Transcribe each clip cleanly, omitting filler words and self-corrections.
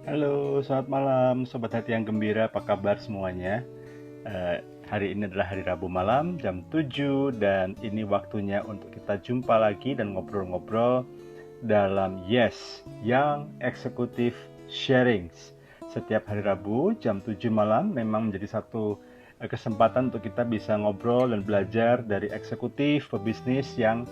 Halo, selamat malam Sobat Hati yang Gembira, apa kabar semuanya? Hari ini adalah hari Rabu malam, jam 7, dan ini waktunya untuk kita jumpa lagi dan ngobrol-ngobrol dalam Yes, Young Executive Sharings. Setiap hari Rabu, jam 7 malam, memang menjadi satu kesempatan untuk kita bisa ngobrol dan belajar dari eksekutif pebisnis yang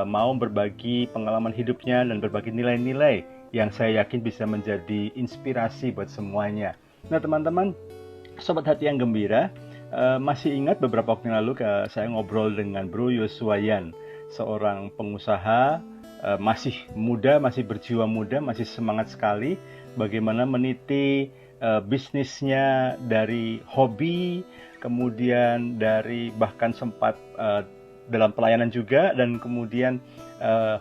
mau berbagi pengalaman hidupnya dan berbagi nilai-nilai yang saya yakin bisa menjadi inspirasi buat semuanya. Nah teman-teman, Sobat Hati yang Gembira, masih ingat beberapa waktu yang lalu saya ngobrol dengan Bro Yoswayan, seorang pengusaha masih muda, masih berjiwa muda, masih semangat sekali bagaimana meniti bisnisnya dari hobi, kemudian dari bahkan sempat dalam pelayanan juga, dan kemudian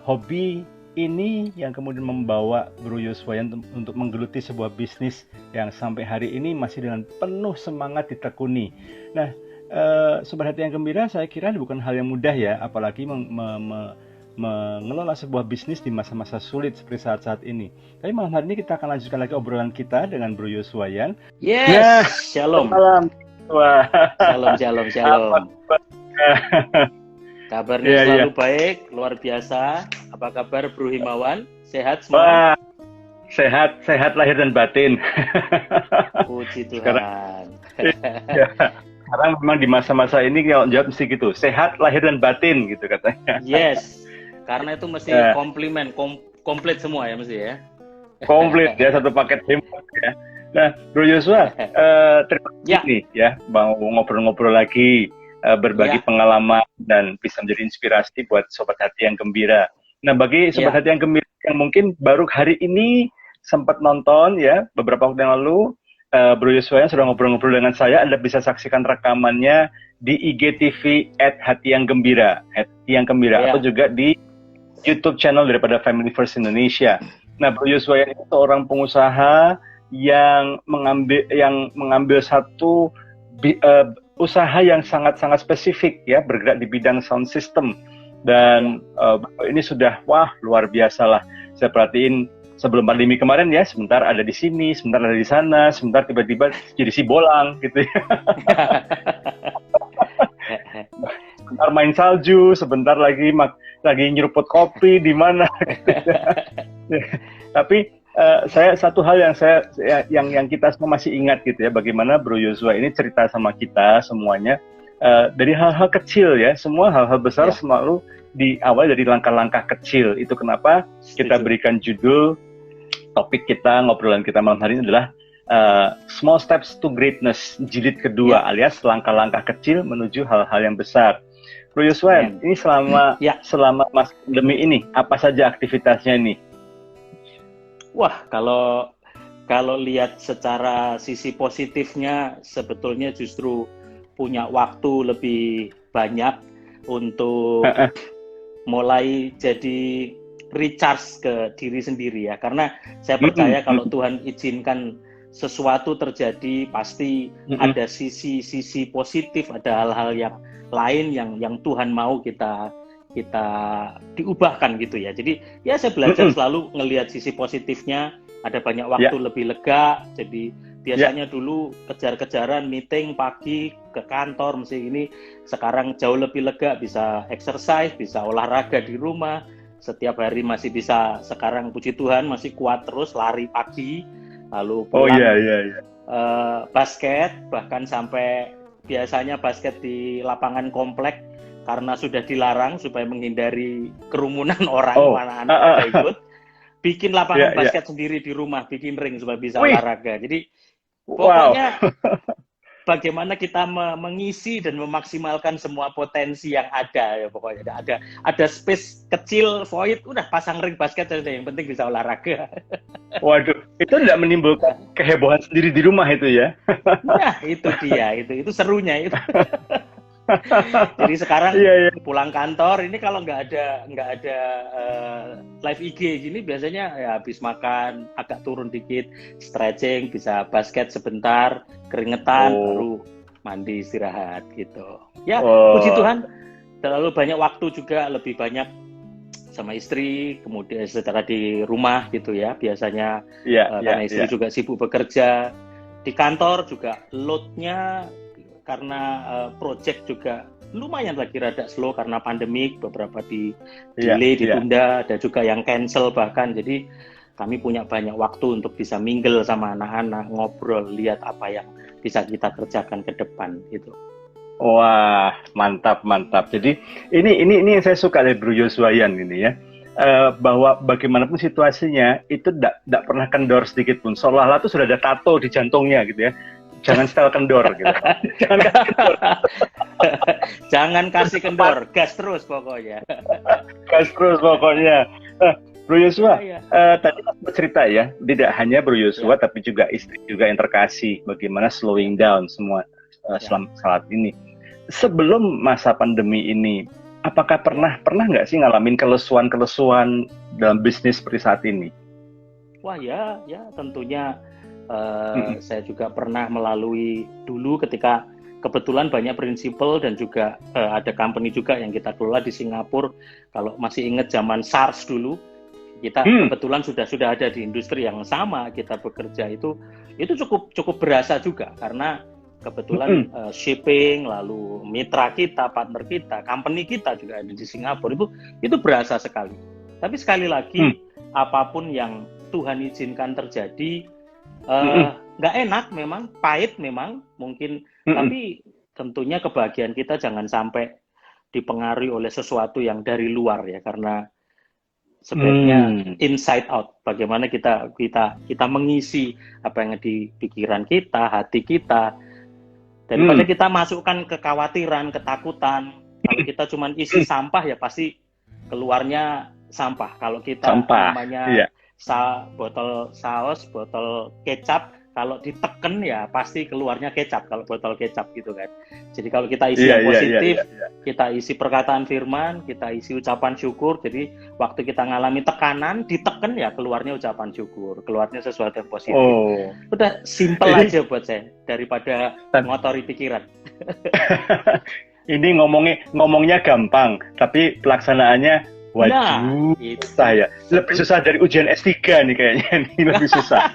hobi ini yang kemudian membawa Bro Yoswayan untuk menggeluti sebuah bisnis yang sampai hari ini masih dengan penuh semangat ditekuni. Nah, Sobat Hati yang Gembira, saya kira bukan hal yang mudah ya, apalagi mengelola sebuah bisnis di masa-masa sulit seperti saat-saat ini. Tapi malam hari ini kita akan lanjutkan lagi obrolan kita dengan Bro Yoswayan. Nah, Yes, shalom. malam. Wah, Shalom, shalom, apa shalom. kabar? Kabarnya Iya, iya. selalu baik, luar biasa. Apa kabar Bro Himawan? Sehat semua? Wah, sehat, sehat lahir dan batin. Puji Sekarang, Tuhan. ya, sekarang memang di masa-masa ini kalau jawab mesti gitu, sehat lahir dan batin gitu katanya. Yes, karena itu mesti Nah, komplimen, komplit semua ya mesti ya. komplit ya, satu paket hemat ya. Nah, Bro Joshua, terima kasih Ya, nih ya, mau ngobrol-ngobrol lagi, berbagi ya, pengalaman dan bisa menjadi inspirasi buat Sobat Hati yang Gembira. Nah, bagi Sobat ya, Hati yang Gembira yang mungkin baru hari ini sempat nonton ya, beberapa waktu yang lalu, Bro Joshua yang sudah ngobrol-ngobrol dengan saya, Anda bisa saksikan rekamannya di IGTV @Hati yang Gembira, Hati yang Gembira, atau ya, juga di YouTube channel daripada Family First Indonesia. Nah, Bro Yuswayan itu seorang pengusaha yang mengambil satu usaha yang sangat-sangat spesifik ya, bergerak di bidang sound system, ya. dan ini sudah wah luar biasa lah. Saya perhatiin sebelum pandemi kemarin ya, sebentar ada di sini, sebentar ada di sana, sebentar tiba-tiba jadi si bolang gitu ya. Sebentar main salju, sebentar lagi nyeruput kopi di mana gitu ya. Tapi saya satu hal yang kita semua masih ingat gitu ya, bagaimana Bro Yosua ini cerita sama kita semuanya dari hal-hal kecil ya, semua hal-hal besar Ya, selalu diawali dari langkah-langkah kecil. Itu kenapa kita setuju. berikan judul topik kita, ngobrolan kita malam hari ini adalah Small Steps to Greatness, jilid kedua, Ya, alias langkah-langkah kecil menuju hal-hal yang besar. Bro Yosua, amen. ini selama Ya, selama masa pandemi ini apa saja aktivitasnya nih? wah kalau lihat secara sisi positifnya sebetulnya justru punya waktu lebih banyak untuk mulai jadi recharge ke diri sendiri ya. Karena saya percaya kalau Tuhan izinkan sesuatu terjadi pasti ada sisi-sisi positif, ada hal-hal yang lain yang Tuhan mau kita kita diubahkan gitu ya. Jadi ya saya belajar selalu ngelihat sisi positifnya, ada banyak waktu Ya, lebih lega. Jadi ya. biasanya dulu kejar-kejaran meeting pagi ke kantor mesti ini, sekarang jauh lebih lega, bisa exercise, bisa olahraga di rumah. Setiap hari masih bisa, sekarang puji Tuhan masih kuat terus lari pagi, lalu Oh iya, pulang iya, iya. basket, bahkan sampai biasanya basket di lapangan komplek karena sudah dilarang supaya menghindari kerumunan orang, Oh, anak-anak pada ikut, bikin ya, lapangan ya. basket sendiri di rumah, bikin ring supaya bisa Wih, olahraga. Jadi wow. pokoknya bagaimana kita mengisi dan memaksimalkan semua potensi yang ada ya, pokoknya ada space kecil void, udah pasang ring basket saja, yang penting bisa olahraga. Waduh, itu tidak menimbulkan kehebohan sendiri di rumah itu ya? Nah itu dia, itu serunya itu. Jadi sekarang Iya, iya. pulang kantor ini kalau nggak ada live IG gini, biasanya ya habis makan agak turun dikit, stretching, bisa basket sebentar, keringetan, Oh, baru mandi istirahat gitu. Ya puji oh, Tuhan, terlalu banyak waktu juga, lebih banyak sama istri, kemudian secara di rumah gitu ya, biasanya karena istri juga sibuk bekerja. Di kantor juga load-nya karena project juga lumayan lagi rada slow karena pandemik, beberapa di delay, ditunda, ada juga yang cancel bahkan. Jadi kami punya banyak waktu untuk bisa mingle sama anak-anak, ngobrol, lihat apa yang bisa kita kerjakan ke depan gitu. Wah, mantap. Jadi ini yang saya suka dari Bro Yoswayan ini ya. Bahwa bagaimanapun situasinya itu tidak pernah kendor sedikit pun. Seolah-olah itu sudah ada tato di jantungnya gitu ya. Jangan style kendor gitu. Jangan kasih kendor. Jangan kasih kendor, gas terus pokoknya. Gas terus pokoknya. Bro Yosua, tadi cerita ya, tidak hanya Bro Yosua tapi juga istri juga yang terkasih. Bagaimana slowing down semua saat ini. Sebelum masa pandemi ini, apakah pernah nggak sih ngalamin kelesuan dalam bisnis seperti saat ini? Wah ya tentunya saya juga pernah melalui dulu ketika kebetulan banyak prinsipal dan juga ada company juga yang kita kelola di Singapura. Kalau masih ingat zaman SARS dulu, kita kebetulan sudah ada di industri yang sama, kita bekerja itu cukup berasa juga karena kebetulan shipping, lalu mitra kita, partner kita, company kita juga ada di Singapura, itu berasa sekali. Tapi sekali lagi, apapun yang Tuhan izinkan terjadi, nggak enak memang, pahit memang mungkin, tapi tentunya kebahagiaan kita jangan sampai dipengaruhi oleh sesuatu yang dari luar ya, karena sebaiknya inside out, bagaimana kita mengisi apa yang di pikiran kita, hati kita. Daripada kita masukkan kekhawatiran, ketakutan, kalau kita cuma isi sampah ya pasti keluarnya sampah. Kalau kita namanya botol saus, botol kecap, kalau diteken ya pasti keluarnya kecap, kalau botol kecap gitu kan. Jadi kalau kita isi yang positif, kita isi perkataan firman, kita isi ucapan syukur, jadi waktu kita ngalami tekanan, diteken ya keluarnya ucapan syukur, keluarnya sesuatu yang positif. Udah simple aja buat saya, daripada ngotori pikiran. Ini ngomongnya gampang, tapi pelaksanaannya waduh, susah ya. Lebih susah dari ujian S3 nih kayaknya, ini lebih susah.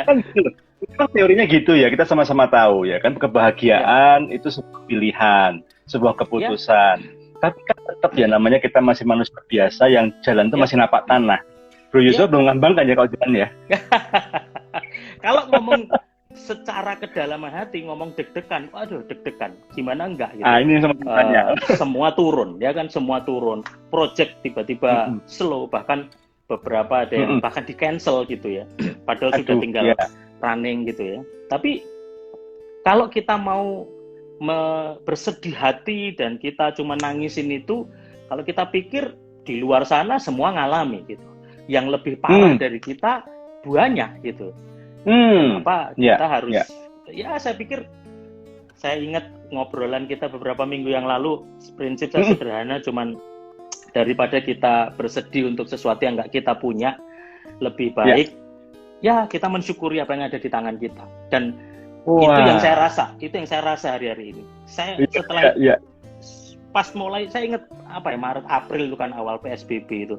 Kan teorinya gitu ya, kita sama-sama tahu ya kan, kebahagiaan itu sebuah pilihan, sebuah keputusan. Tapi kan tetap ya namanya kita masih manusia biasa yang jalan itu masih napak tanah. Bro Yusuf belum ngambang kan ya kalau jalan ya? Kalau ngomong secara kedalaman hati, ngomong deg-degan, waduh deg-degan, gimana enggak gitu. Ini semua turun, ya kan, semua turun. Project tiba-tiba slow, bahkan beberapa ada yang bahkan di cancel gitu ya. Padahal sudah tinggal running gitu ya. Tapi kalau kita mau bersedih hati dan kita cuma nangisin itu, kalau kita pikir di luar sana semua ngalami gitu. Yang lebih parah dari kita banyak gitu. Kita harus saya pikir, saya ingat ngobrolan kita beberapa minggu yang lalu, prinsip saya sederhana, cuman daripada kita bersedih untuk sesuatu yang nggak kita punya, lebih baik kita mensyukuri apa yang ada di tangan kita. Dan itu yang saya rasa hari-hari ini. Saya setelah pas mulai, saya ingat Maret April itu kan awal PSBB itu.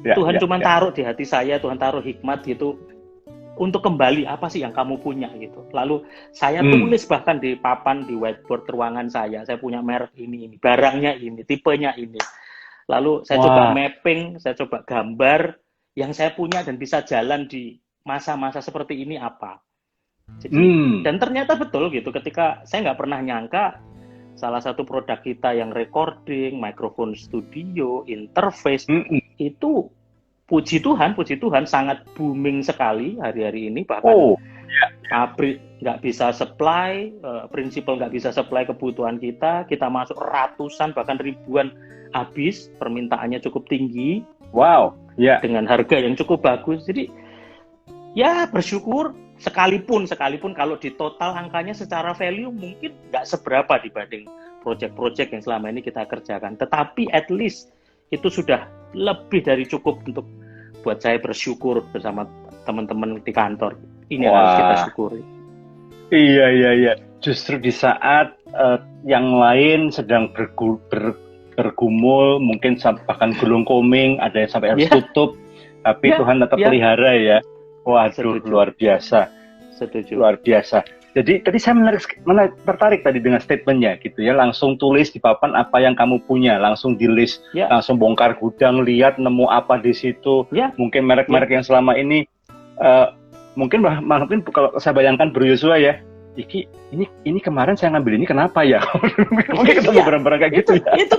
Tuhan cuma taruh di hati saya, Tuhan taruh hikmat gitu untuk kembali apa sih yang kamu punya gitu. Lalu saya tulis bahkan di papan di whiteboard ruangan saya punya merek ini, barangnya ini, tipenya ini. Lalu saya coba mapping, saya coba gambar yang saya punya dan bisa jalan di masa-masa seperti ini apa. Jadi dan ternyata betul gitu, ketika saya nggak pernah nyangka salah satu produk kita yang recording, microphone studio, interface itu puji Tuhan sangat booming sekali hari-hari ini, bahkan pabrik nggak bisa supply, prinsipal nggak bisa supply kebutuhan kita masuk ratusan bahkan ribuan habis, permintaannya cukup tinggi, dengan harga yang cukup bagus. Jadi ya bersyukur, sekalipun kalau di total angkanya secara value mungkin nggak seberapa dibanding proyek-proyek yang selama ini kita kerjakan, tetapi at least itu sudah lebih dari cukup untuk buat saya bersyukur bersama teman-teman di kantor. Ini harus kita syukuri. Iya. justru di saat yang lain sedang bergumul, mungkin bahkan gulung koming, ada yang sampai harus tutup, tapi Tuhan tetap pelihara ya. Waduh, luar biasa. Setuju. Luar biasa. Jadi tadi saya tertarik tadi dengan statementnya gitu ya, langsung tulis di papan apa yang kamu punya, langsung di list, langsung bongkar gudang, lihat nemu apa di situ, mungkin merek-merek yang selama ini mungkin kalau saya bayangkan Bro Yosua ya, ini kemarin saya ngambil ini kenapa ya? Mungkin ketemu barang-barang kayak gitu ya. Itu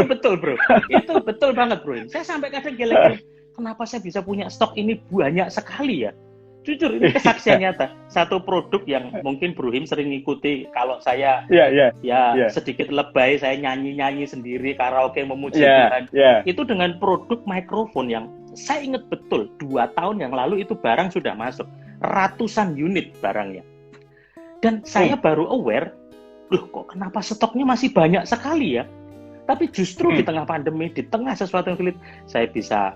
betul bro, itu betul banget bro. Saya sampai kadang geleng, kenapa saya bisa punya stok ini banyak sekali ya? Jujur ini kesaksian nyata. Satu produk yang mungkin Bro Him sering ngikuti. Kalau saya sedikit lebay, saya nyanyi sendiri, karaoke memuji Tuhan. Itu dengan produk mikrofon yang saya ingat betul 2 tahun yang lalu itu barang sudah masuk ratusan unit barangnya. Dan saya baru aware, loh kok kenapa stoknya masih banyak sekali ya? Tapi justru di tengah pandemi, di tengah sesuatu yang sulit, saya bisa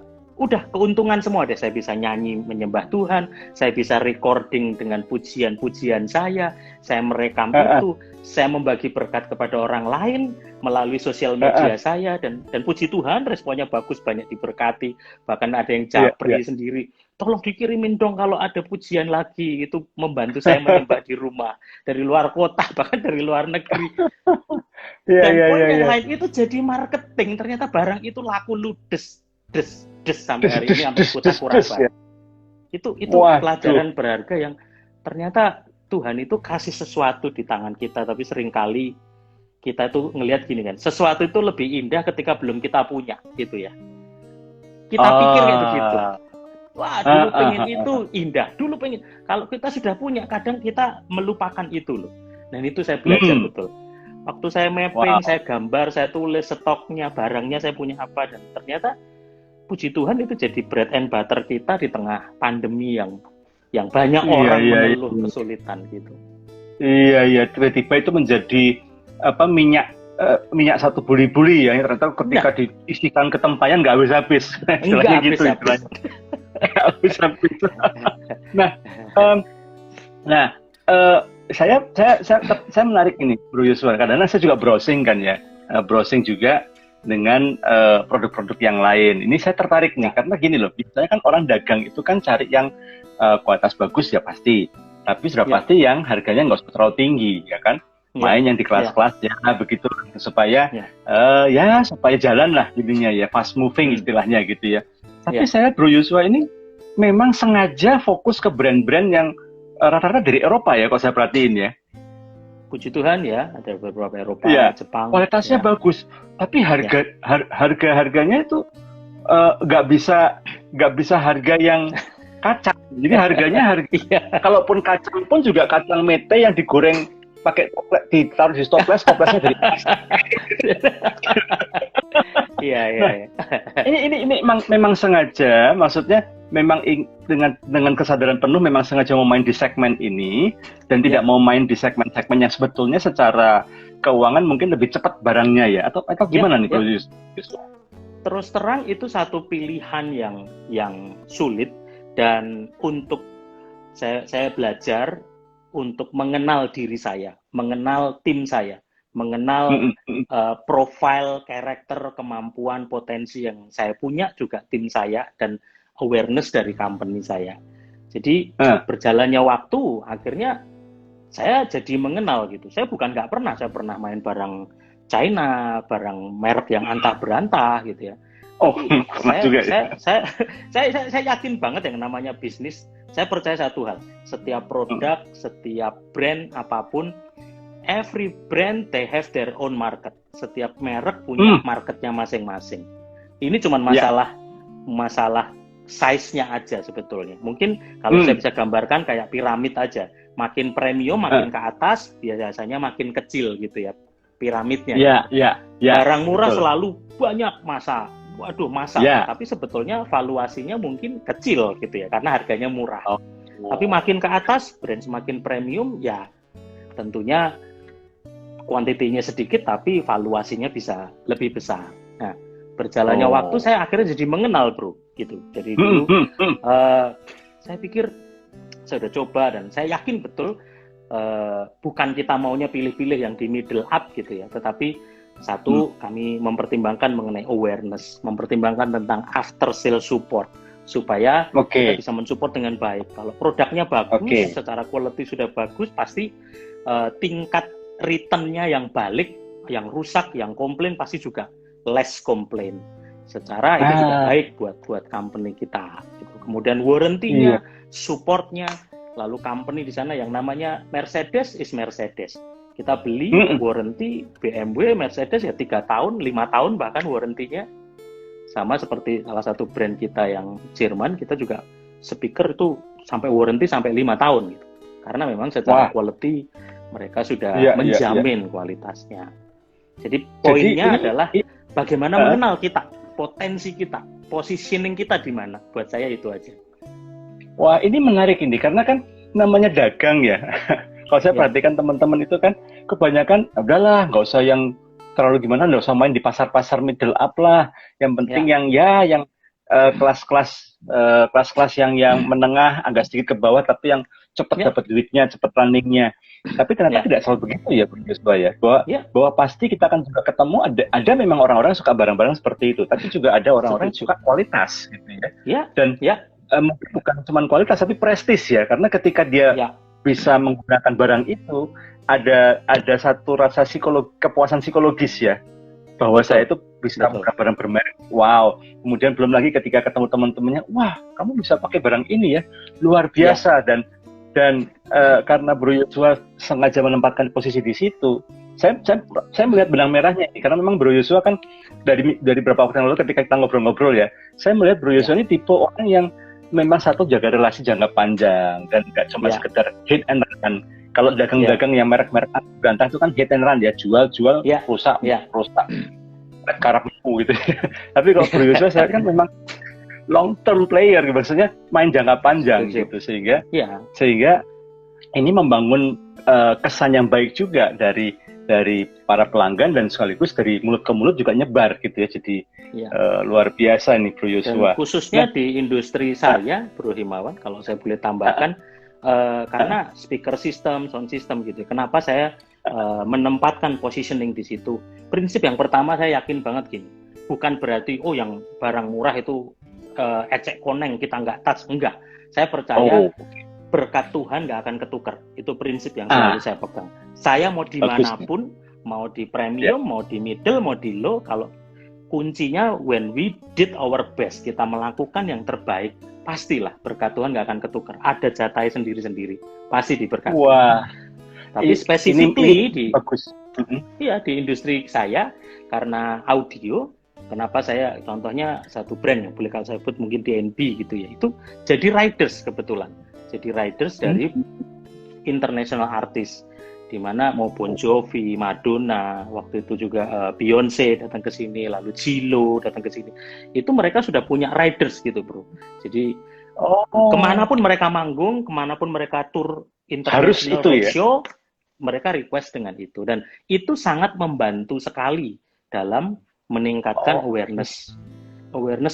keuntungan semua deh. Saya bisa nyanyi menyembah Tuhan, saya bisa recording dengan pujian-pujian saya merekam itu, saya membagi berkat kepada orang lain melalui sosial media saya, dan puji Tuhan responnya bagus, banyak diberkati, bahkan ada yang japri sendiri, tolong dikirimin dong kalau ada pujian lagi, itu membantu saya menyembah di rumah, dari luar kota, bahkan dari luar negeri. Dan yang lain itu jadi marketing, ternyata barang itu laku ludes sampai hari ini, sampai kota Surabaya. Itu pelajaran berharga yang ternyata Tuhan itu kasih sesuatu di tangan kita, tapi seringkali kita tuh ngelihat gini kan, sesuatu itu lebih indah ketika belum kita punya, gitu ya. Kita pikir kayak begitu. Wah, dulu pengen itu indah, dulu pengen. Kalau kita sudah punya, kadang kita melupakan itu loh. Dan itu saya belajar betul. Waktu saya mapping, saya gambar, saya tulis stoknya, barangnya saya punya apa, dan ternyata puji Tuhan itu jadi bread and butter kita di tengah pandemi yang banyak orang mengeluh kesulitan gitu. Iya, tiba-tiba itu menjadi minyak satu buli-buli ya, ternyata ketika diisikan ke tempayan nggak habis-habis. Nggak habis-habis. Saya menarik ini Bro Yosua, karena saya juga browsing kan ya, browsing juga dengan produk-produk yang lain. Ini saya tertarik nih, karena gini loh, biasanya kan orang dagang itu kan cari yang kualitas bagus ya pasti, tapi sudah pasti yang harganya nggak usah terlalu tinggi, ya kan? Main yang di kelas-kelas ya begitu, supaya supaya jalan lah jadinya ya, fast moving istilahnya gitu ya. Tapi saya Bro Yosua ini memang sengaja fokus ke brand-brand yang rata-rata dari Eropa ya, kalau saya perhatiin ya. Puji Tuhan ya, ada beberapa Eropa, Jepang. Kualitasnya bagus, tapi harganya itu nggak bisa harga yang kacang. Jadi harganya kalaupun kacang pun juga kacang mete yang digoreng pakai ditaruh di toplesnya dari Iya. Ini memang sengaja, maksudnya memang dengan kesadaran penuh memang sengaja mau main di segmen ini dan tidak mau main di segmen-segmen yang sebetulnya secara keuangan mungkin lebih cepat barangnya ya, atau gimana nih Bro Yus? Terus terang itu satu pilihan yang sulit, dan untuk saya belajar untuk mengenal diri saya, mengenal tim saya, mengenal profil, karakter, kemampuan, potensi yang saya punya, juga tim saya, dan awareness dari company saya. Jadi berjalannya waktu, akhirnya saya jadi mengenal gitu. Saya nggak pernah, saya pernah main barang China, barang merek yang antah berantah gitu ya. Saya yakin banget yang namanya bisnis. Saya percaya satu hal, setiap produk, setiap brand apapun, every brand they have their own market. Setiap merek punya marketnya masing-masing. Ini cuma masalah size-nya aja sebetulnya. Mungkin kalau saya bisa gambarkan kayak piramid aja. Makin premium, makin ke atas, biasanya makin kecil gitu ya piramidnya. Barang murah selalu banyak masa. Tapi sebetulnya valuasinya mungkin kecil gitu ya, karena harganya murah. Tapi makin ke atas, brand semakin premium, ya tentunya kuantitinya sedikit, tapi valuasinya bisa lebih besar. Nah, berjalannya waktu, saya akhirnya jadi mengenal bro, gitu. Jadi dulu saya pikir saya udah coba dan saya yakin betul bukan kita maunya pilih-pilih yang di middle up gitu ya, tetapi satu, kami mempertimbangkan mengenai awareness, mempertimbangkan tentang after sale support supaya kita bisa mensupport dengan baik. Kalau produknya bagus, secara quality sudah bagus, pasti tingkat return-nya yang balik, yang rusak, yang komplain pasti juga less komplain. Secara itu juga baik buat company kita. Gitu. Kemudian warranty-nya, support-nya, lalu company di sana yang namanya Mercedes is Mercedes. Kita beli warranty BMW, Mercedes ya 3 tahun, 5 tahun bahkan warranty-nya. Sama seperti salah satu brand kita yang Jerman, kita juga speaker itu sampai warranty sampai 5 tahun gitu. Karena memang secara quality mereka sudah menjamin kualitasnya. Jadi poinnya adalah bagaimana mengenal kita, potensi kita, positioning kita di mana. Buat saya itu aja. Wah, ini menarik ini karena kan namanya dagang ya. Kalau saya perhatikan teman-teman itu kan kebanyakan, udahlah nggak usah yang terlalu gimana, nggak usah main di pasar-pasar middle up lah. Yang penting yang kelas-kelas yang menengah, agak sedikit ke bawah, tapi yang cepat dapat duitnya, cepat runningnya. Tapi ternyata tidak selalu begitu ya, Bro Yosua ya. Bahwa pasti kita akan juga ketemu ada memang orang-orang suka barang-barang seperti itu, tapi juga ada orang-orang yang suka kualitas gitu ya. Dan mungkin bukan cuma kualitas tapi prestis ya, karena ketika dia bisa menggunakan barang itu ada satu rasa kepuasan psikologis ya, bahwa saya itu bisa menggunakan barang bermerek. Wow. Kemudian belum lagi ketika ketemu teman-temannya, wah kamu bisa pakai barang ini ya, luar biasa. Dan karena Bro Yosua sengaja menempatkan posisi di situ, saya melihat benang merahnya ini, karena memang Bro Yosua kan dari beberapa waktu yang lalu ketika kita ngobrol-ngobrol ya, saya melihat Bro Yosua ini tipe orang yang memang satu jaga relasi jangka panjang dan nggak cuma sekedar hit and run. Kalau dagang-dagang yang merek-merek ganteng itu kan hit and run ya, jual rusak karapmu gitu. Tapi kalau Bro Yosua saya kan memang long term player, maksudnya main jangka panjang gitu, sehingga ini membangun kesan yang baik juga dari para pelanggan dan sekaligus dari mulut ke mulut juga nyebar gitu ya. Jadi luar biasa nih Bro Yosua. Dan khususnya di industri saya, Bro Himawan, kalau saya boleh tambahkan, karena speaker system, sound system gitu. Kenapa saya menempatkan positioning di situ? Prinsip yang pertama saya yakin banget gini, bukan berarti yang barang murah itu ecek koneng kita nggak touch, enggak. Saya percaya berkat Tuhan nggak akan ketukar. Itu prinsip yang selalu saya pegang. Saya mau dimanapun, mau di premium, mau di middle, mau di low, kalau kuncinya when we did our best, kita melakukan yang terbaik, pastilah berkat Tuhan nggak akan ketukar. Ada jatahnya sendiri-sendiri, pasti diberkati. Wah. Tapi specifically bagus. Di industri saya, karena audio, kenapa saya contohnya satu brand yang boleh kalau saya sebut mungkin DNB gitu ya, itu jadi riders kebetulan. Jadi riders dari international artist, di mana mau Bon Jovi, Madonna, waktu itu juga Beyonce datang ke sini, lalu J.Lo datang ke sini. Itu mereka sudah punya riders gitu, Bro. Jadi kemanapun mereka manggung, kemanapun mereka tour international show, mereka request dengan itu. Dan itu sangat membantu sekali dalam meningkatkan awareness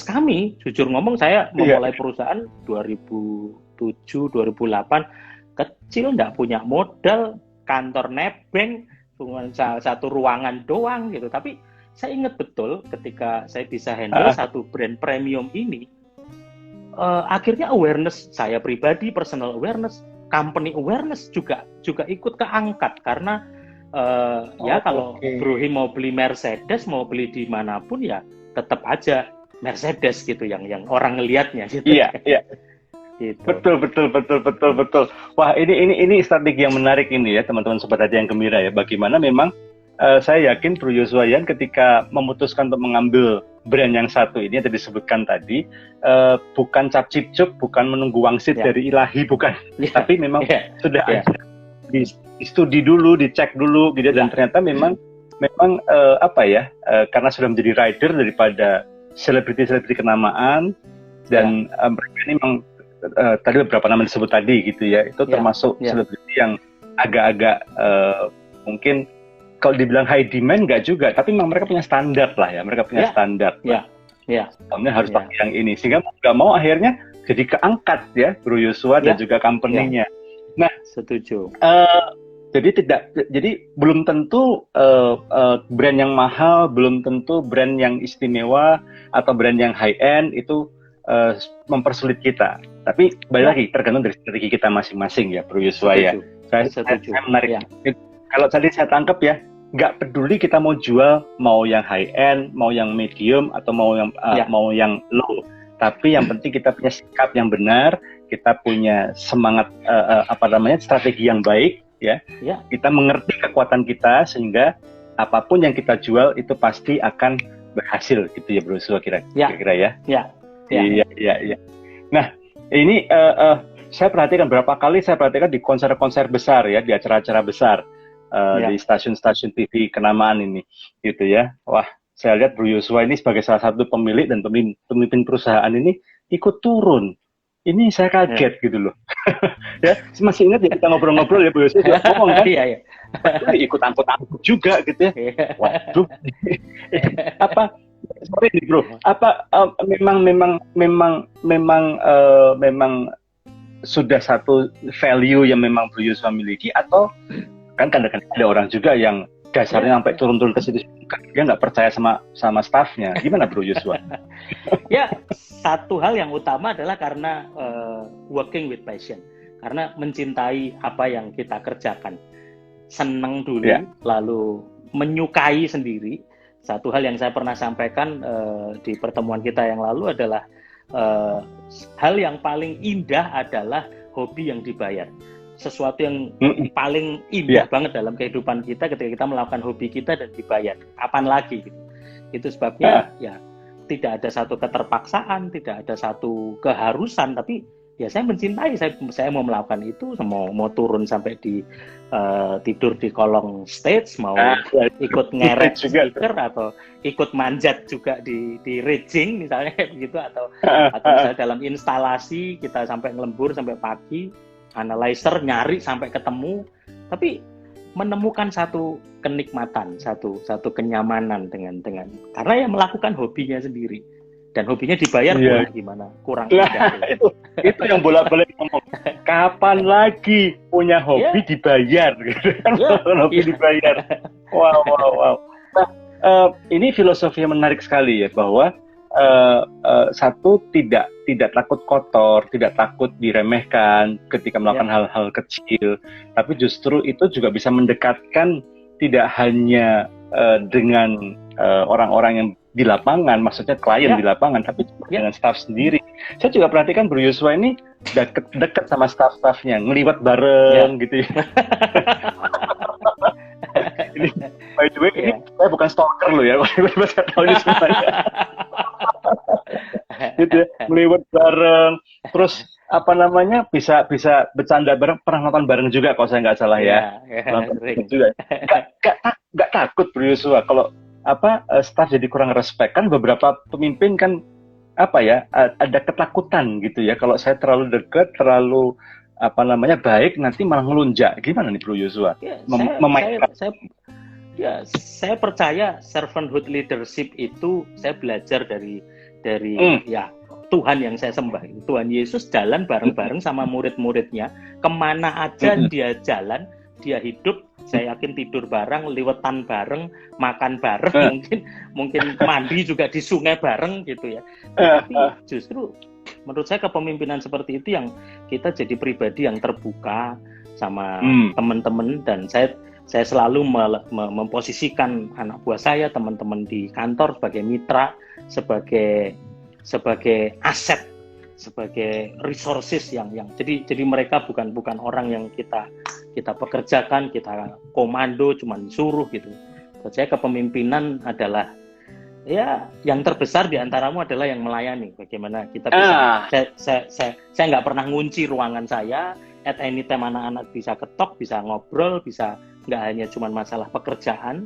kami. Jujur ngomong, saya memulai perusahaan 2007, 2008, kecil, nggak punya modal, kantor nebeng, cuma satu ruangan doang gitu. Tapi saya ingat betul ketika saya bisa handle satu brand premium ini, akhirnya awareness saya pribadi, personal awareness, company awareness juga ikut keangkat. Karena kalau Bro Him mau beli Mercedes, mau beli dimanapun ya tetap aja Mercedes gitu yang orang ngelihatnya gitu. Iya. Gitu. Betul. Wah, ini strategi yang menarik ini ya, teman-teman sobat hati yang gembira ya. Bagaimana memang saya yakin Bro Yosua Yan ketika memutuskan untuk mengambil brand yang satu ini yang disebutkan tadi, bukan cap cip-cup, bukan menunggu wangsit dari ilahi, bukan. Tapi memang sudah ada di studi dulu, dicek dulu gitu, dan ternyata memang karena sudah menjadi rider daripada selebriti kenamaan, dan mereka ini memang tadi beberapa nama disebut tadi gitu ya, itu termasuk selebriti yang agak-agak mungkin kalau dibilang high demand nggak juga, tapi memang mereka punya standar lah ya, mereka punya standar. Soalnya harus pakai yang ini, sehingga nggak mau akhirnya jadi keangkat ya Bro Yosua dan juga company-nya. Setuju. Eh, jadi belum tentu brand yang mahal, belum tentu brand yang istimewa atau brand yang high end itu mempersulit kita. Tapi balik Ya, lagi tergantung dari strategi kita masing-masing ya, Bro Yuswa ya. setuju. Setuju. Saya menarik. Ya, Kalau tadi saya tangkap ya, nggak peduli kita mau jual mau yang high end, mau yang medium atau ya, mau yang low. Tapi yang penting kita punya sikap yang benar, kita punya semangat strategi yang baik ya. ya, Kita mengerti kekuatan kita sehingga apapun yang kita jual itu pasti akan berhasil gitu ya Bro Yuswa kira-kira ya. ya, ya, Iya, iya, iya. Nah, ini saya perhatikan di konser-konser besar ya, di acara-acara besar, ya. di stasiun-stasiun TV kenamaan ini, gitu ya. Wah, saya lihat Bro Yosua ini sebagai salah satu pemilik dan pemimpin perusahaan ini ikut turun. Ini saya kaget gitu loh. Ya, masih ingat ya kita ngobrol-ngobrol ya Bro Yosua ngomong kan, Iya, iya. ikut angkut-angkut juga gitu ya. Waduh, apa? Sorry nih bro, apa memang sudah satu value yang memang Bro Yuswa miliki atau kan kadang-kadang ada orang juga yang dasarnya sampai turun-turun ke situ dia nggak percaya sama staffnya, gimana Bro Yuswa? Ya, satu hal yang utama adalah karena working with passion, karena mencintai apa yang kita kerjakan, senang dulu, lalu menyukai sendiri. Satu hal yang saya pernah sampaikan di pertemuan kita yang lalu adalah hal yang paling indah adalah hobi yang dibayar. Sesuatu yang paling indah banget dalam kehidupan kita ketika kita melakukan hobi kita dan dibayar. Kapan lagi? Gitu. Itu sebabnya ya tidak ada satu keterpaksaan, tidak ada satu keharusan, tapi ya saya mencintai, saya mau melakukan itu, mau turun sampai di tidur di kolong stage, mau ikut ngeret speaker atau ikut manjat juga di rigging misalnya begitu, atau misalnya dalam instalasi kita sampai ngelembur sampai pagi, analyzer nyari sampai ketemu, tapi menemukan satu kenikmatan, satu kenyamanan dengan karena ya melakukan hobinya sendiri. Dan hobinya dibayar pula gimana? Kurang itu yang bolak-balik ngomong. Kapan lagi punya hobi dibayar? Hobi dibayar. Wow. Nah, ini filosofi yang menarik sekali ya, bahwa satu tidak takut kotor, tidak takut diremehkan ketika melakukan hal-hal kecil, tapi justru itu juga bisa mendekatkan tidak hanya dengan orang-orang yang di lapangan, maksudnya klien di lapangan, tapi dengan staff sendiri. Saya juga perhatikan Bro Yuswa ini dekat sama staff-staffnya, ngeliwat bareng gitu ya. Ini, by the way, ini saya bukan stalker loh ya, saya tahu ini semuanya. Gitu ya, ngeliwat bareng, terus bisa bercanda bareng, pernah nonton bareng juga kalau saya nggak salah ya. Juga. Nggak takut Bro Yuswa kalau staff jadi kurang respect, kan beberapa pemimpin kan ada ketakutan gitu ya, kalau saya terlalu dekat, terlalu baik, nanti malah ngelunjak. Gimana nih Bro Yuswa? Saya percaya servanthood leadership itu saya belajar dari ya Tuhan yang saya sembah. Tuhan Yesus jalan bareng-bareng sama murid-muridnya, kemana aja dia jalan, dia hidup. Saya yakin tidur bareng, liwetan bareng, makan bareng, mungkin mandi juga di sungai bareng gitu ya. Tapi justru menurut saya kepemimpinan seperti itu yang kita jadi pribadi yang terbuka sama teman-teman, dan saya selalu memposisikan anak buah saya, teman-teman di kantor sebagai mitra, sebagai aset, sebagai resources yang jadi mereka bukan orang yang kita pekerjakan, kita komando, cuma disuruh gitu. Buat saya kepemimpinan adalah ya yang terbesar di antaramu adalah yang melayani. Bagaimana kita bisa saya nggak pernah ngunci ruangan saya, at any time anak-anak bisa ketok, bisa ngobrol, bisa nggak hanya cuma masalah pekerjaan.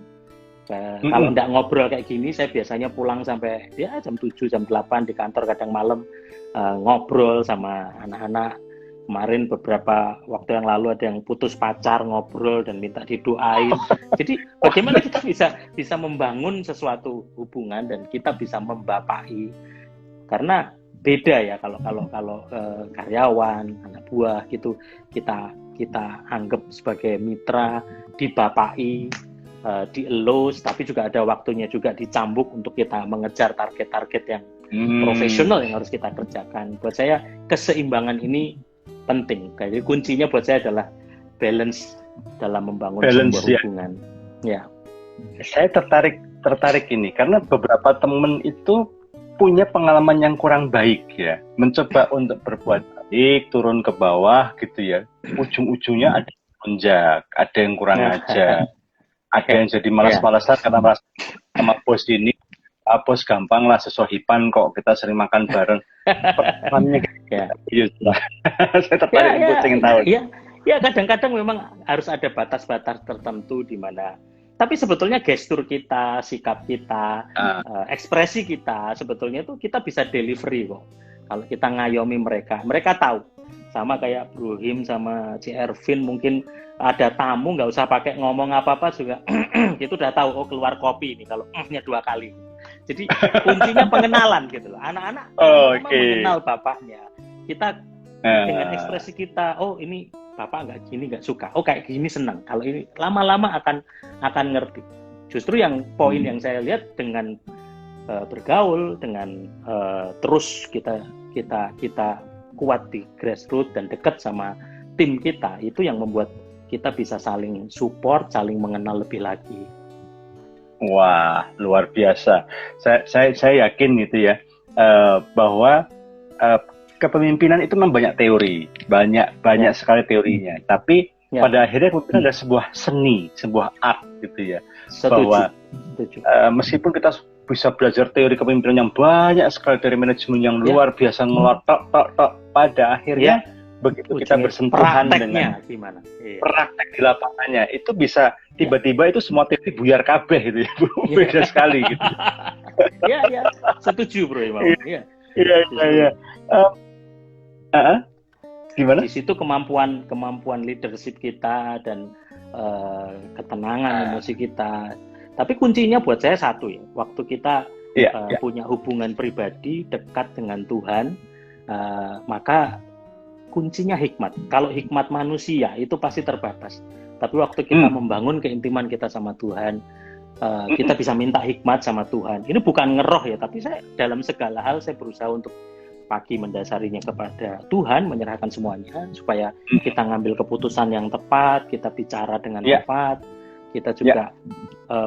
Kalau nggak ngobrol kayak gini, saya biasanya pulang sampai ya jam 7, jam 8 di kantor, kadang malam ngobrol sama anak-anak. Kemarin beberapa waktu yang lalu ada yang putus pacar, ngobrol dan minta didoain. Jadi bagaimana kita bisa membangun sesuatu hubungan dan kita bisa membapai. Karena beda ya kalau karyawan, anak buah gitu, kita kita anggap sebagai mitra, dibapai, dielus, tapi juga ada waktunya juga dicambuk untuk kita mengejar target-target yang profesional yang harus kita kerjakan. Buat saya keseimbangan ini penting. Jadi kuncinya buat saya adalah balance dalam membangun sebuah hubungan. Ya. Saya tertarik ini karena beberapa teman itu punya pengalaman yang kurang baik ya, mencoba untuk berbuat baik, turun ke bawah gitu ya. Ujung-ujungnya ada yang lonjak, ada yang kurang ajar, ada yang jadi malas-malasan karena merasa sama bos ini, bos gampang lah sesohipan kok, kita sering makan bareng. Pertanyaannya saya tertarik untuk ingin tahu. Ya kadang-kadang memang harus ada batas-batas tertentu di mana. Tapi sebetulnya gestur kita, sikap kita, ekspresi kita, sebetulnya itu kita bisa delivery kok. Kalau kita ngayomi mereka tahu. Sama kayak Bro Him sama Ci Ervin, mungkin ada tamu nggak usah pakai ngomong apa-apa juga, itu udah tahu, oh keluar kopi ini kalau nya 2 kali. Jadi kuncinya pengenalan gitu loh. Anak-anak mengenal bapaknya. Kita dengan ekspresi kita, oh ini bapak nggak gini, nggak suka, oh kayak gini senang, kalau ini lama-lama akan ngerti. Justru yang poin yang saya lihat dengan bergaul, dengan terus kita kuat di grassroots dan dekat sama tim kita, itu yang membuat kita bisa saling support, saling mengenal lebih lagi. Wah, luar biasa. Saya yakin gitu ya, bahwa kepemimpinan itu memang banyak teori, banyak sekali teorinya. Tapi pada akhirnya kepemimpinan adalah sebuah seni, sebuah art gitu ya. Bahwa meskipun kita bisa belajar teori kepemimpinan yang banyak sekali, dari manajemen yang luar biasa ngelotok, pada akhirnya begitu kita bersentuhan dengan gimana? Praktek di lapangannya, itu bisa tiba-tiba itu semua teori buyar kabeh gitu ya. Beda sekali gitu. Iya, setuju Bro Imam. Iya. Gimana? Di situ kemampuan leadership kita dan ketenangan emosi kita. Tapi kuncinya buat saya satu ya, waktu kita punya hubungan pribadi dekat dengan Tuhan, maka kuncinya hikmat. Kalau hikmat manusia itu pasti terbatas. Tapi waktu kita membangun keintiman kita sama Tuhan, kita bisa minta hikmat sama Tuhan. Ini bukan ngeroh ya, tapi saya dalam segala hal saya berusaha untuk pagi mendasarinya kepada Tuhan, menyerahkan semuanya supaya kita ngambil keputusan yang tepat, kita bicara dengan tepat, kita juga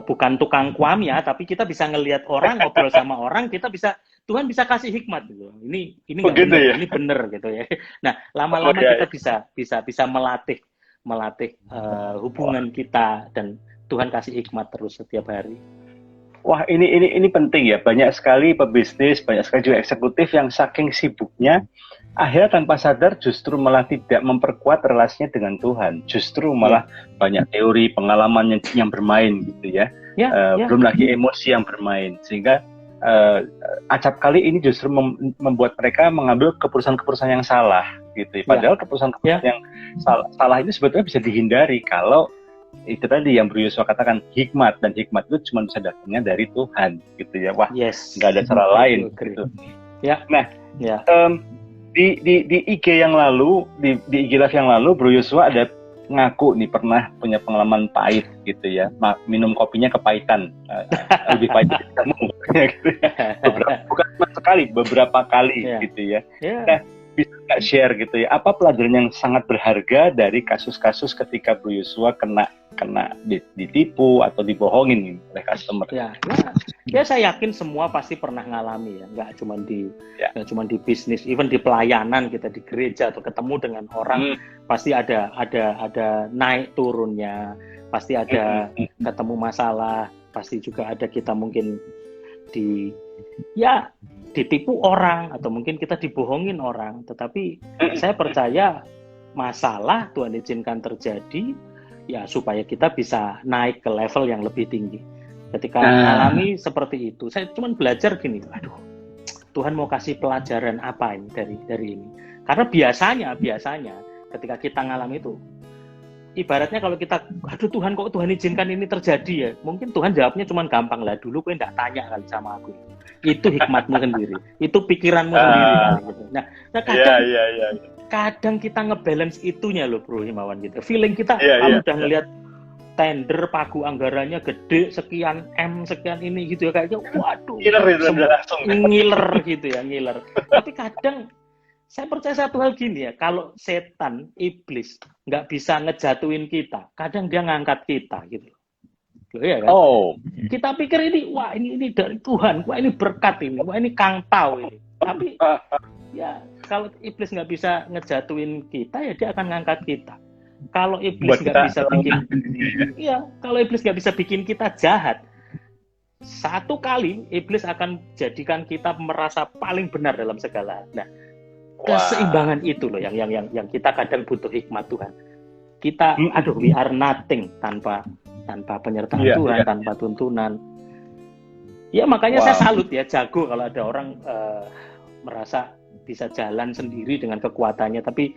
bukan tukang kuam ya, tapi kita bisa ngelihat orang, ngobrol sama orang, Tuhan bisa kasih hikmat gitu. Ini nggak benar, ini benar gitu ya. Nah, lama-lama kita bisa melatih hubungan kita, dan Tuhan kasih hikmat terus setiap hari. Wah, ini penting ya. Banyak sekali pebisnis, banyak sekali juga eksekutif yang saking sibuknya, akhirnya tanpa sadar justru malah tidak memperkuat relasinya dengan Tuhan. Justru malah banyak teori, pengalaman yang bermain gitu ya. Belum lagi emosi yang bermain. Sehingga acap kali ini justru membuat mereka mengambil keputusan-keputusan yang salah gitu. Padahal keputusan-keputusan yang salah itu sebetulnya bisa dihindari kalau itu tadi yang Bro Yosua katakan, hikmat, dan hikmat itu cuma bisa datangnya dari Tuhan gitu ya. Wah, nggak ada cara lain gitu. Nah, di IG yang lalu, di IG Live yang lalu, Bro Yosua ada ngaku nih pernah punya pengalaman pahit gitu ya, minum kopinya kepahitan, lebih pahit dari kamu gitu ya. Bukan sekali, beberapa kali gitu ya. Nah, bisa nggak share gitu ya, apa pelajaran yang sangat berharga dari kasus-kasus ketika Bro Yosua kena ditipu atau dibohongin oleh customer? Ya saya yakin semua pasti pernah ngalami ya, nggak cuma di bisnis, even di pelayanan kita di gereja atau ketemu dengan orang, pasti ada naik turunnya, pasti ada ketemu masalah, pasti juga ada kita mungkin ditipu orang, atau mungkin kita dibohongin orang. Tetapi saya percaya masalah Tuhan izinkan terjadi ya supaya kita bisa naik ke level yang lebih tinggi. Ketika mengalami seperti itu, saya cuma belajar gini, aduh, Tuhan mau kasih pelajaran apa ini dari ini? Karena biasanya ketika kita ngalami itu, ibaratnya kalau kita, aduh Tuhan, kok Tuhan izinkan ini terjadi ya? Mungkin Tuhan jawabnya cuma gampang lah, dulu kau enggak tanya kali sama aku. Itu hikmatmu sendiri, itu pikiranmu sendiri kali gitu. Nah kadang kadang kita ngebalance itunya loh Bro Himawan gitu. Feeling kita Iya, kalau iya. udah ngelihat tender pagu anggarannya gede sekian M sekian ini gitu ya kayaknya waduh Ngiler itu udah langsung. ngiler gitu ya ngiler. Tapi kadang saya percaya satu hal gini ya, kalau setan iblis nggak bisa ngejatuhin kita, kadang dia ngangkat kita gitu. Loh, iya kan? Oh, Kita pikir ini dari Tuhan, wah ini berkat ini, wah ini kangtau ini. Tapi ya kalau iblis nggak bisa ngejatuhin kita ya dia akan ngangkat kita. Kalau iblis buat nggak kita bisa bikin, iya, kalau iblis nggak bisa bikin kita jahat, satu kali iblis akan jadikan kita merasa paling benar dalam segala hal. Nah, keseimbangan itu loh yang kita kadang butuh hikmat Tuhan. Kita, aduh, we are nothing tanpa penyertaan Tuhan, tanpa tuntunan. Ya makanya saya salut ya, jago kalau ada orang merasa bisa jalan sendiri dengan kekuatannya. Tapi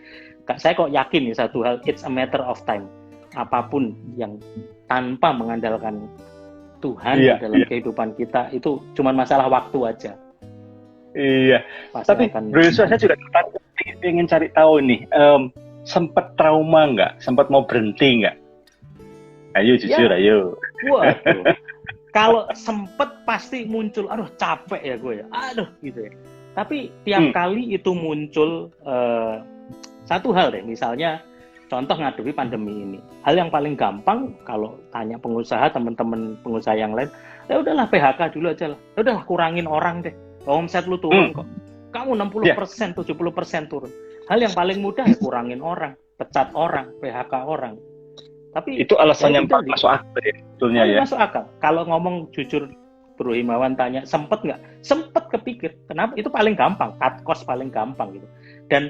saya kok yakin nih satu hal, it's a matter of time. Apapun yang tanpa mengandalkan Tuhan dalam kehidupan kita itu cuma masalah waktu aja. Iya. Pasti Tapi Bro Yosua, saya juga ingin cari tahu nih, sempat trauma nggak? Sempat mau berhenti nggak? Ayo jujur, ayo. Waduh. Kalau sempet pasti muncul, aduh capek ya gue ya, aduh gitu ya. Tapi tiap kali itu muncul satu hal deh, misalnya contoh ngadepi pandemi ini. Hal yang paling gampang kalau tanya pengusaha, teman-teman pengusaha yang lain, ya udahlah PHK dulu aja lah. Ya udahlah kurangin orang deh. Omset lu turun kok. Kamu 60%, 70% turun. Hal yang paling mudah ya kurangin orang, pecat orang, PHK orang. Tapi itu alasan yang masuk akal ya, sebetulnya ya. Masuk akal. Kalau ngomong jujur, Bro Himawan tanya, sempet nggak? Sempet kepikir. Kenapa? Itu paling gampang, cut cost paling gampang gitu. Dan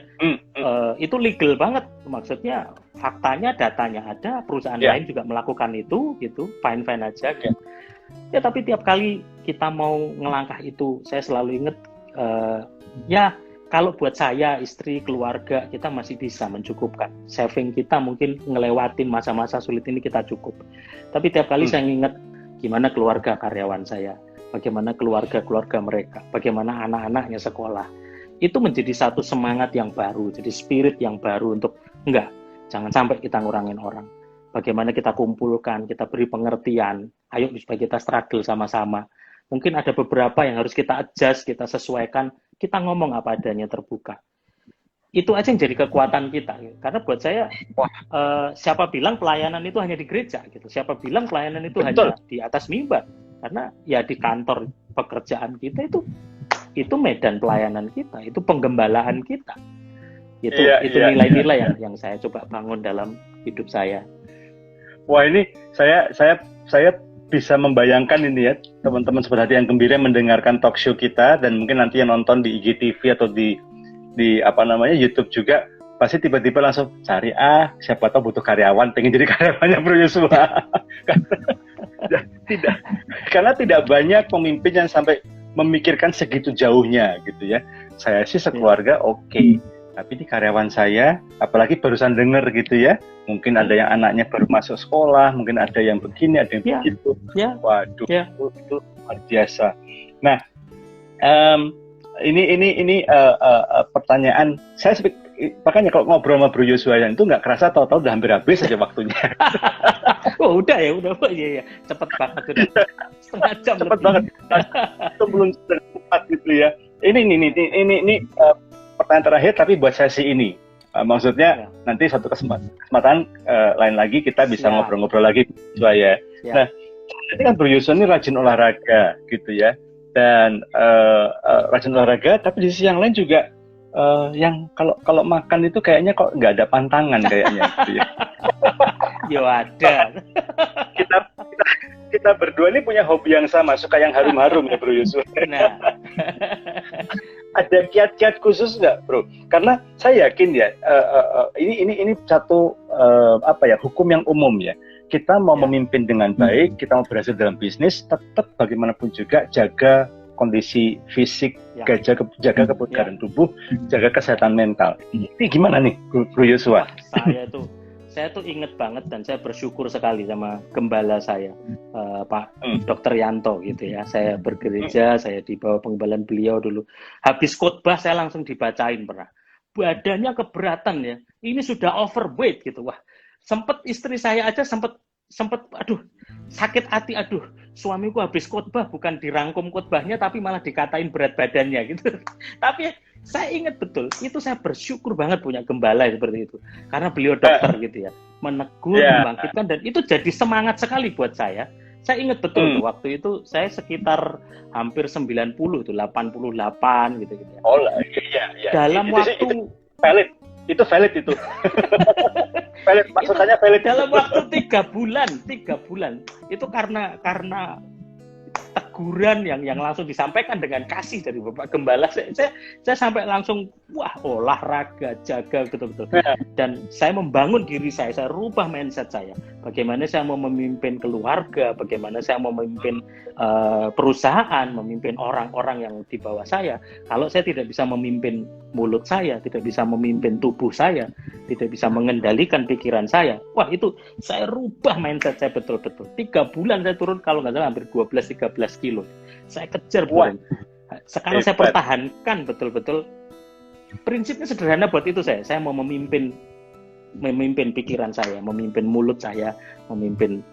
itu legal banget. Maksudnya faktanya, datanya ada, perusahaan lain juga melakukan itu, gitu, fine-fine aja. Gitu. Ya tapi tiap kali kita mau ngelangkah itu, saya selalu ingat, ya kalau buat saya, istri, keluarga, kita masih bisa mencukupkan. Saving kita mungkin ngelewatin masa-masa sulit ini kita cukup. Tapi tiap kali saya ingat gimana keluarga karyawan saya, bagaimana keluarga-keluarga mereka, bagaimana anak-anaknya sekolah. Itu menjadi satu semangat yang baru, jadi spirit yang baru untuk, jangan sampai kita ngurangin orang. Bagaimana kita kumpulkan, kita beri pengertian, ayo supaya kita struggle sama-sama. Mungkin ada beberapa yang harus kita adjust, kita sesuaikan, kita ngomong apa adanya terbuka. Itu aja yang jadi kekuatan kita. Karena buat saya, siapa bilang pelayanan itu hanya di gereja, gitu. Siapa bilang pelayanan itu hanya di atas mimbar. Karena ya di kantor pekerjaan kita itu medan pelayanan kita, itu penggembalaan kita. Itu nilai-nilai yang saya coba bangun dalam hidup saya. Wah, ini saya bisa membayangkan ini ya, teman-teman Sobat Hati yang Gembira mendengarkan talk show kita, dan mungkin nanti yang nonton di IGTV atau di YouTube juga, pasti tiba-tiba langsung cari, siapa tahu butuh karyawan, pengen jadi karyawannya Bro Yosua. Karena tidak banyak pemimpin yang sampai memikirkan segitu jauhnya gitu ya. Saya sih sekeluarga oke. Tapi ini karyawan saya, apalagi barusan dengar gitu ya, mungkin ada yang anaknya baru masuk sekolah, mungkin ada yang begini, ada yang begitu. Waduh, itu luar biasa. Nah, ini pertanyaan saya, makanya kalau ngobrol sama Bro Yosua itu nggak kerasa, tahu-tahu udah hampir habis aja waktunya. udah ya, cepet banget udah. Setengah jam cepet banget. Itu belum cepat gitu ya. Ini pertanyaan terakhir, tapi buat sesi ini, maksudnya nanti satu kesempatan lain lagi kita bisa ngobrol-ngobrol lagi, ya. Nah, ini kan Bro Yosua ini rajin olahraga gitu ya, dan rajin olahraga, tapi di sisi yang lain juga yang kalau makan itu kayaknya kok nggak ada pantangan kayaknya gitu ya. Yo ada. Kita berdua ini punya hobi yang sama, suka yang harum-harum ya Bro Yosua. Nah. Ada kiat-kiat khusus nggak, Bro? Karena saya yakin ya, ini satu hukum yang umum ya. Kita mau memimpin dengan baik, kita mau berhasil dalam bisnis, tetap bagaimanapun juga jaga kondisi fisik, jaga kebugaran tubuh, jaga kesehatan mental. Ini gimana nih, Bro Yosua? Saya tuh inget banget, dan saya bersyukur sekali sama gembala saya, Pak Dr. Yanto gitu ya. Saya bergereja, saya di bawah penggembalaan beliau dulu. Habis khotbah saya langsung dibacain pernah. badannya keberatan ya. Ini sudah overweight gitu. Wah, sempet istri saya aja sempet aduh sakit hati, aduh suamiku habis khotbah bukan dirangkum khotbahnya tapi malah dikatain berat badannya gitu. Tapi saya ingat betul, itu saya bersyukur banget punya gembala seperti itu. Karena beliau dokter gitu ya, menegur, membangkitkan, dan itu jadi semangat sekali buat saya. Saya ingat betul tuh, waktu itu saya sekitar hampir 90 tuh, 88 gitu ya. Oh iya. Dalam waktu itu valid itu. Valid, maksudnya valid. Dalam waktu 3 bulan itu karena teguran yang langsung disampaikan dengan kasih dari Bapak Gembala, saya sampai langsung wah, olahraga, jaga betul-betul. Dan saya membangun diri saya rubah mindset saya. Bagaimana saya mau memimpin keluarga, bagaimana saya mau memimpin perusahaan, memimpin orang-orang yang di bawah saya. Kalau saya tidak bisa memimpin mulut saya, tidak bisa memimpin tubuh saya, tidak bisa mengendalikan pikiran saya, wah itu saya rubah mindset saya betul-betul. 3 bulan saya turun kalau nggak salah hampir 12-13 kilo. Saya kejar bulan. Sekarang saya pertahankan betul-betul. Prinsipnya sederhana buat itu saya mau memimpin pikiran saya, memimpin mulut saya, memimpin.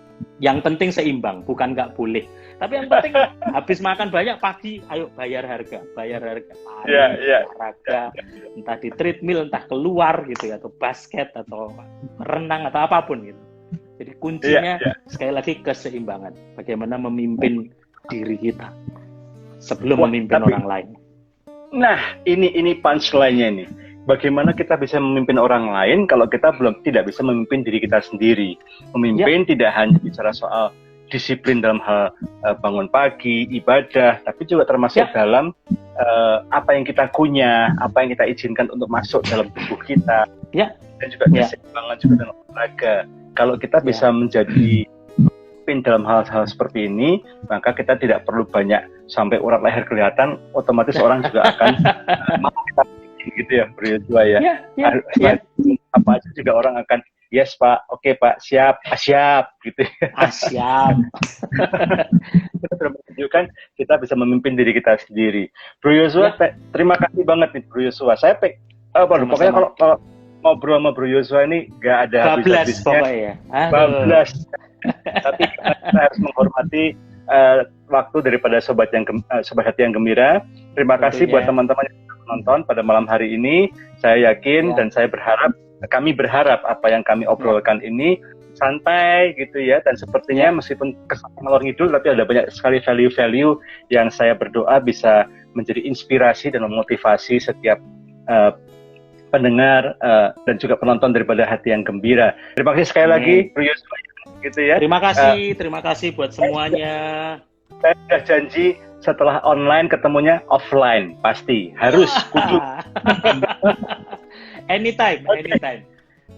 Yang penting seimbang, bukan nggak boleh. Tapi yang penting habis makan banyak pagi, ayo bayar harga. Olahraga, entah di treadmill, entah keluar gitu ya, atau basket, atau renang, atau apapun gitu. Jadi kuncinya sekali lagi keseimbangan. Bagaimana memimpin diri kita sebelum memimpin orang lain. Nah, ini punchline-nya ini. Bagaimana kita bisa memimpin orang lain kalau kita tidak bisa memimpin diri kita sendiri. Memimpin tidak hanya bicara soal disiplin dalam hal bangun pagi, ibadah, tapi juga termasuk dalam apa yang kita punya, apa yang kita izinkan untuk masuk dalam tubuh kita, dan juga keseimbangan juga dalam olahraga. Kalau kita bisa menjadi pemimpin dalam hal-hal seperti ini, maka kita tidak perlu banyak sampai urat leher kelihatan, otomatis orang juga akan mau kita gitu ya, Bro Yosua ya. Apa aja juga orang akan yes Pak, oke Pak, siap gitu. Siap. Kita sudah menunjukkan kita bisa memimpin diri kita sendiri. Bro Yosua, terima kasih banget nih Bro Yosua. Saya pokoknya kalau ngobrol sama Bro Yosua ini nggak ada habis-habisnya. Bablas. Tapi kita harus menghormati waktu daripada sobat hati yang gembira. Terima kasih buat teman-teman yang menonton pada malam hari ini. Saya yakin dan kami berharap apa yang kami obrolkan ini santai gitu ya, dan sepertinya meskipun kesan ngalor ngidul tapi ada banyak sekali value-value yang saya berdoa bisa menjadi inspirasi dan memotivasi setiap pendengar dan juga penonton daripada Hati yang Gembira. Terima kasih sekali lagi Bro Yosua gitu ya. Terima kasih buat semuanya. Saya sudah janji setelah online ketemunya offline, pasti harus kudu. Anytime.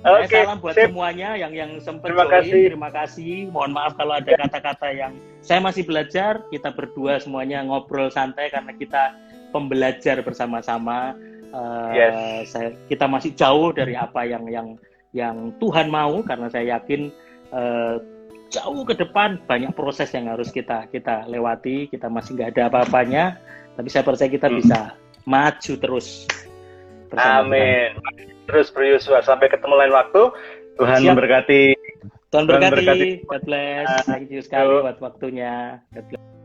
Salam buat semuanya yang sempat join. Terima kasih. Mohon maaf kalau ada kata-kata yang saya masih belajar. Kita berdua semuanya ngobrol santai karena kita pembelajar bersama-sama. Kita masih jauh dari apa yang Tuhan mau, karena saya yakin jauh ke depan banyak proses yang harus kita lewati. Kita masih nggak ada apa-apanya, tapi saya percaya kita bisa maju terus. Amin. Terus Bro Yosua, sampai ketemu lain waktu. Tuhan memberkati. Tuhan berkati. God bless. Thank you sekali buat waktunya. God bless.